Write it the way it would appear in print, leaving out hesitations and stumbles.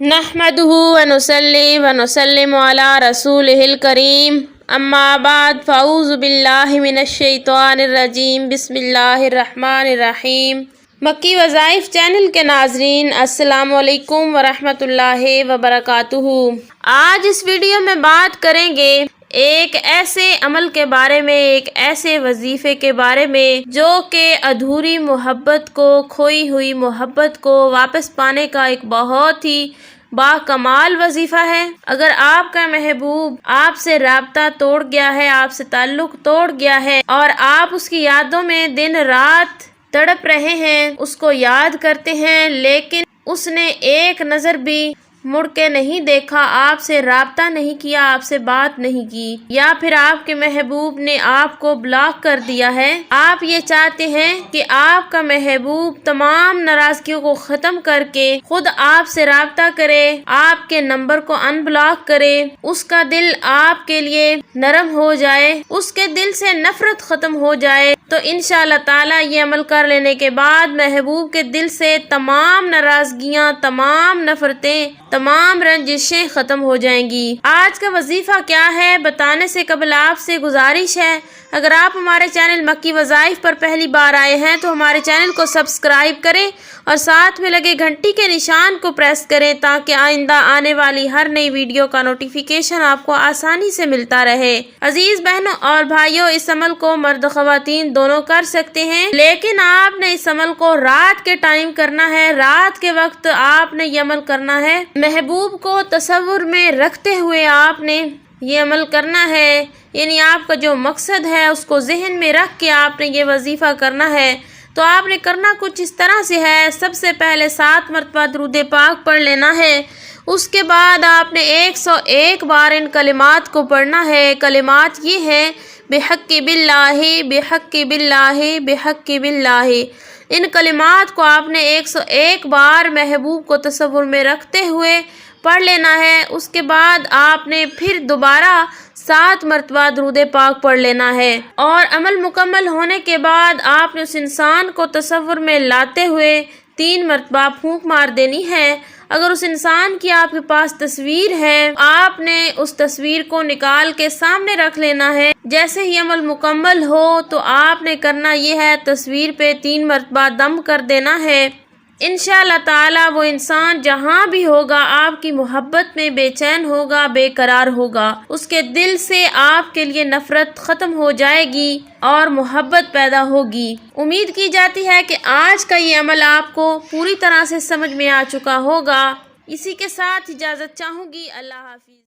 नहमदुहु व नुसल्ली व नुसल्लिमु अला रसूलिहिल करीम अम्मा बाद फ़अऊज़ु बिल्लाहि मिनश्शैतानिर्रजीम बिस्मिल्लाहिर्रहमानिर्रहीम। मक्की वज़ाइफ चैनल के नाज़रीन अस्सलामु अलैकुम व रहमतुल्लाहि व बरकातुहू। आज इस वीडियो में बात करेंगे एक ऐसे अमल के बारे में, एक ऐसे वजीफे के बारे में जो कि अधूरी मोहब्बत को, खोई हुई मोहब्बत को वापस पाने का एक बहुत ही बाकमाल वजीफा है। अगर आपका महबूब आपसे राब्ता तोड़ गया है, आपसे ताल्लुक तोड़ गया है और आप उसकी यादों में दिन रात तड़प रहे हैं, उसको याद करते हैं, लेकिन उसने एक नज़र भी मुड़ के नहीं देखा, आपसे राब्ता नहीं किया, आपसे बात नहीं की, या फिर आपके महबूब ने आपको ब्लॉक कर दिया है। आप ये चाहते हैं कि आपका महबूब तमाम नाराजगियों को ख़त्म करके खुद आपसे राब्ता करे, आपके नंबर को अनब्लॉक करे, उसका दिल आपके लिए नरम हो जाए, उसके दिल से नफरत ख़त्म हो जाए, तो इंशाअल्लाह ताला ये अमल कर लेने के बाद महबूब के दिल से तमाम नाराजगियाँ, तमाम नफरतें, तमाम रंजिशें ख़त्म हो जाएंगी। आज का वजीफ़ा क्या है बताने से कबल आपसे गुजारिश है, अगर आप हमारे चैनल मक्की वज़ाइफ पर पहली बार आए हैं तो हमारे चैनल को सब्सक्राइब करें और साथ में लगे घंटी के निशान को प्रेस करें ताकि आइंदा आने वाली हर नई वीडियो का नोटिफिकेशन आपको आसानी से मिलता रहे। अजीज बहनों और भाइयों, इस अमल को मर्द ख़वातीन दोनों कर सकते हैं, लेकिन आपने इस अमल को रात के टाइम करना है। रात के वक्त आपने ये अमल करना है, महबूब को तसव्वुर में रखते हुए आपने ये अमल करना है, यानी आपका जो मकसद है उसको जहन में रख के आपने ये वजीफ़ा करना है। तो आपने करना कुछ इस तरह से है, सबसे पहले 7 मरतबा दुरूद पाक पढ़ लेना है। उसके बाद आपने 101 बार इन कलिमात को पढ़ना है। कलिमात ये हैं, बिहक्की बिल्लाहि बिहक्की बिल्लाहि बिहक्की बिल्लाहि। इन कलिमात को आपने 101 बार महबूब को तसव्वुर में रखते हुए पढ़ लेना है। उसके बाद आपने फिर दोबारा 7 मरतबा दुरूद पाक पढ़ लेना है और अमल मुकम्मल होने के बाद आपने उस इंसान को तसव्वुर में लाते हुए 3 मरतबा फूंक मार देनी है। अगर उस इंसान की आपके पास तस्वीर है, आपने उस तस्वीर को निकाल के सामने रख लेना है। जैसे ही अमल मुकम्मल हो तो आपने करना यह है, तस्वीर पे 3 मरतबा दम कर देना है। इंशाअल्लाह ताला वो इंसान जहाँ भी होगा आपकी मोहब्बत में बेचैन होगा, बेकरार होगा, उसके दिल से आपके लिए नफरत ख़त्म हो जाएगी और मोहब्बत पैदा होगी। उम्मीद की जाती है कि आज का ये अमल आपको पूरी तरह से समझ में आ चुका होगा। इसी के साथ इजाज़त चाहूँगी। अल्लाह हाफिज़।